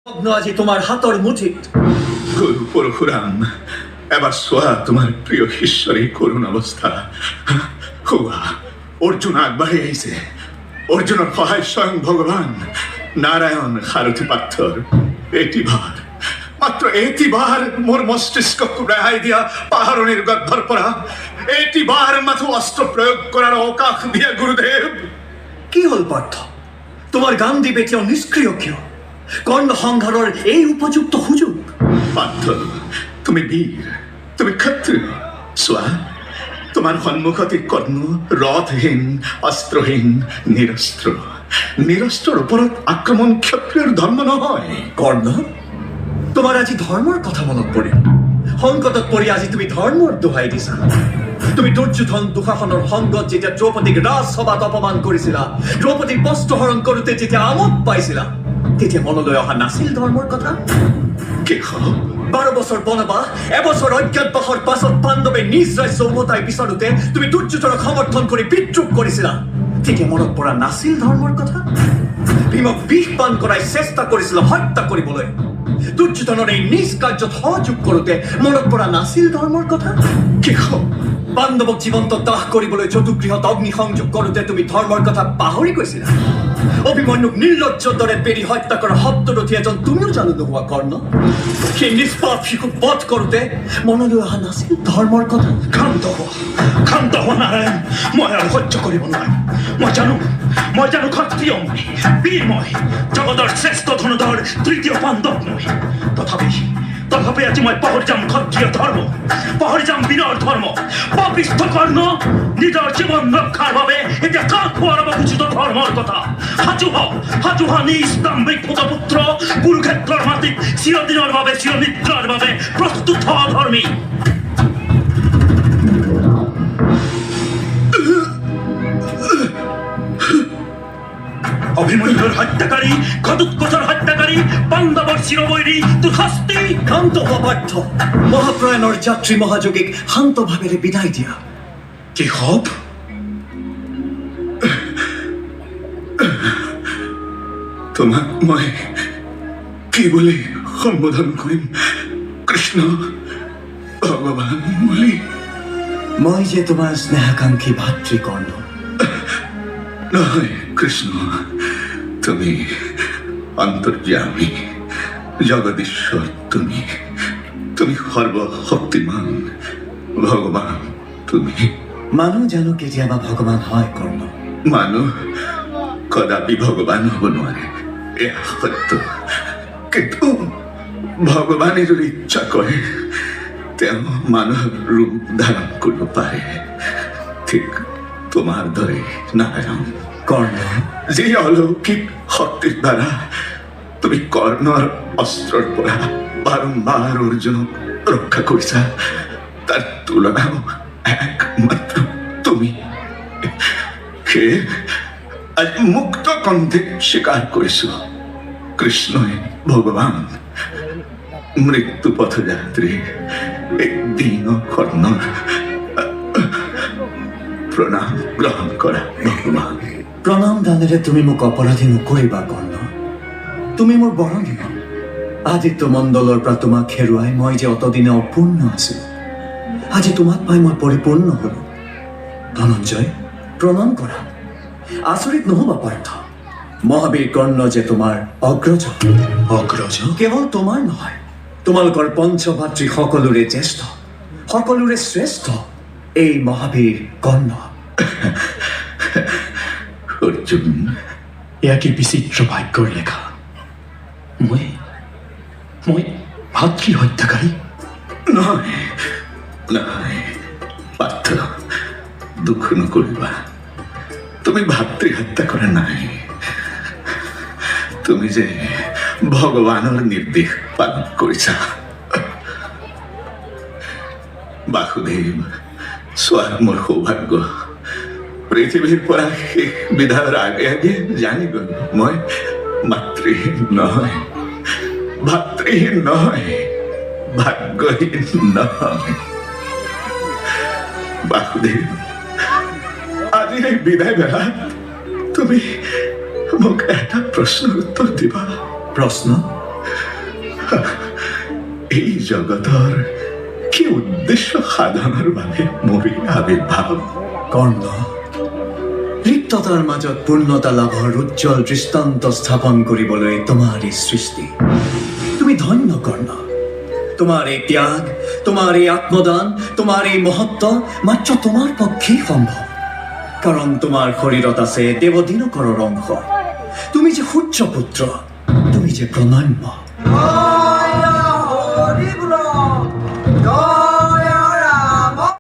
আজি তোমার হাতর মুঠিত গুরু পরশুরাম এবার সোয়া তোমার প্রিয় ঈশ্বরী করুণ অবস্থা হুয়া অর্জুন আগবাড়ি আইছে অর্জুনের সহায় স্বয়ং ভগবান নারায়ণ সারথি পাথর এটিবার মাত্র এটিবার মোর মস্তিষ্ক রেহাই দিয়া পাহাড়নের গদ্ভর পরা এটিবার মাত্র অস্ত্র প্রয়োগ করার অকাশ দিয়া গুরুদেব। কি হল পার্থ, তোমার গান্ধী বেটিও নিষ্ক্রিয় কেউ কর্ণ সংহারের এই উপযুক্ত সুযোগ? পার্থ তুমি বীর, তুমি ক্ষত্রিয়। সোয়া তোমার সন্মুখতে কর্ণ রথহীন অস্ত্রহীন নিরস্ত্র নিরস্ত্রর ওপৰত আক্রমণ ক্ষত্রিয়র ধর্ম নহয়। কর্ণ, তোমার আজি ধর্মর কথা মনত পড়ে সংকটত পড়ি আজি তুমি ধর্মর দোহাই দিছা। তুমি দুর্যোধন দুঃশাসনৰ সংগত যেতিয়া দ্ৰৌপদীক ৰাজসভাত অপমান কৰিছিলা, দ্ৰৌপদীক বস্ত্ৰহৰণ কৰোঁতে যেতিয়া আমোদ পাইছিলা, তেতিয়া মনলৈ অহা নাছিল ধৰ্মৰ কথা? কি 12 বছৰ বনবাস, এবছৰ অজ্ঞাতবাসৰ পাছত পাণ্ডৱে নিজ ৰাজ্য উভতাই বিচাৰোতে তুমি দুৰ্যোধনক সমৰ্থন কৰি বিদ্ৰোহ কৰিছিলা, তেতিয়া মনত পৰা নাছিল ধৰ্মৰ কথা? ভীমক বিষ পান কৰাই চেষ্টা কৰিছিল হত্যা কৰিবলৈ, দুৰ্যোধনৰ এই নিজ কাৰ্যত সহযোগ কৰোতে মনত পৰা নাছিল ধৰ্মৰ কথা? কি পাণ্ডৱক জীৱন্ত দাহ কৰিবলৈ চতুৰ্গৃহত অগ্নি সংযোগ কৰোতে তুমি ধৰ্মৰ কথা পাহৰি গৈছিলা? অভিমন্যুক নিৰ্লজ্জৰ দৰে পেৰি হত্যা কৰা শব্দৰথী এজন তুমিও জানো নোহোৱা কৰ্ণ, সেই নিষ্পাপ শিশুক বধ কৰোতে মনলৈ অহা নাছিল ধৰ্মৰ কথা? ক্ষান্ত হোৱা নাৰায়ণ, মই আৰু সহ্য কৰিব নোৱাৰো। মই জানো ক্ষত্ৰিয় মই, বীৰ মই, জগতৰ শ্ৰেষ্ঠ ধনুধৰ তৃতীয় পাণ্ডৱ মই। তথাপি আজি মই পাহৰি যাম ক্ষত্ৰিয় ধৰ্ম, পাহৰি যাম বীৰৰ ধৰ্ম। পাপিষ্ঠ কৰ্ণ নিজৰ জীৱন ৰক্ষাৰ বাবে এতিয়া কাক খোৱাব উচিত ধৰ্মৰ কথা? সাজু হ নিজ দাম্ভিক পুত্ৰ, কুৰুক্ষেত্ৰৰ মাটিত চিৰদিনৰ বাবে চিৰনিদ্ৰাৰ বাবে প্ৰস্তুত হ ধৰ্মী। অভিমন্যুৰ হত্যাকাৰী, ঘটোৎকচৰ হত্যাকাৰী, পাণ্ডৱৰ চিৰবৈৰী তোৰ শাস্তি। শান্ত হোৱা পাৰ্থ, মহাপ্ৰয়াণৰ যাত্ৰী মহাযোগীক শান্ত ভাৱেৰে বিদায় দিয়া। কি হব? তোমাক মই কি বুলি সম্বোধন কৰিম? কৃষ্ণ, ভগৱান বুলি? মই যে তোমাৰ স্নেহাকাংক্ষী ভাতৃ কৰ্ণ। নহয় কৃষ্ণ, তুমি অন্তৰ্যামী, জগদীশ্বৰ। তুমি সৰ্বশক্তিমান ভগৱান। তুমি মানুহ জানো কেতিয়াবা ভগৱান হয় কৰ্ণ? মানুহ কদাপি ভগৱান হ'ব নোৱাৰে, এয়া সত্য। কিন্তু ভগৱানে যদি ইচ্ছা কৰে তেওঁ মানুহৰ ৰূপ ধাৰণ কৰিব পাৰে, ঠিক তোমাৰ দৰে নাৰায়ণ। কৰ্ণ, যে অলৌকিক শক্তিৰ দ্বাৰা তুমি কৰ্ণৰ অস্ত্ৰৰ পৰা বাৰম্বাৰ অৰ্জুনক ৰক্ষা কৰিছা, তাৰ তুলনাও একমাত্ৰ তুমি। সেয়ে আজ মুক্ত কণ্ঠে স্বীকাৰ কৰিছো, কৃষ্ণই ভগৱান, মৃত্যু পথযাত্ৰী এক দীন কৰ্ণৰ প্ৰণাম গ্ৰহণ কৰা ভগৱান। প্ৰণাম দানেৰে তুমি মোক অপৰাধী নকৰিবা কৰ্ণ। তুমি মোৰ বৰণীয়। আদিত্য মণ্ডলৰ পৰা তোমাক হেৰুৱাই মই যে অতদিনে অপূৰ্ণ আছিলো, আজি তোমাক পাই মই পৰিপূৰ্ণ হলো। ধনঞ্জয়, প্ৰণাম কৰা। আচৰিত নহবা পাৰ্থ, মহাবীৰ কৰ্ণ যে তোমাৰ অগ্ৰজ। কেৱল তোমাৰ নহয়, তোমালোকৰ পঞ্চভাতৃ সকলোৰে জ্যেষ্ঠ, সকলোৰে শ্ৰেষ্ঠ এই মহাবীৰ কৰ্ণ। অৰ্জুন, এয়া কি বিচিত্ৰ ভাগ্যৰ লেখা। মই ভাতৃ হত্যাকাৰী? নহয় পাৰ্থ, দুখ নকৰিবা। তুমি ভাতৃ হত্যা কৰা নাই, তুমি যে ভগৱানৰ নিৰ্দেশ পালন কৰিছা। বাসুদেৱ, চোৱা মোৰ সৌভাগ্য, পৃথিৱীৰ পৰা শেষ বিধাৰ আগে আগে জানি গলো মই মাতৃহীন নহয়, ভাতৃহীন নহয়, ভাগ্যহীন নহয়। বাসুদেৱ, আজি এই বিদায় বেলাত তুমি মোক এটা প্ৰশ্নৰ উত্তৰ দিবা। প্ৰশ্ন? এই জগতৰ কি উদ্দেশ্য সাধনৰ বাবে মোৰে আবিৰ্ভাৱ? কৰ্ণ, ৰিক্ততাৰ মাজত পূৰ্ণতা লাভৰ উজ্জ্বল দৃষ্টান্ত স্থাপন কৰিবলৈ তোমাৰ এই সৃষ্টি। তুমি ধন্য কৰ্ণ। তোমাৰ এই ত্যাগ, তোমাৰ এই আত্মদান, তোমাৰ এই মহত্ব মাত্ৰ তোমাৰ পক্ষেই সম্ভৱ। কাৰণ তোমাৰ শৰীৰত আছে দেৱদিনকৰৰ অংশ। তুমি যে সূৰ্যপুত্ৰ, তুমি যে প্ৰণম্য।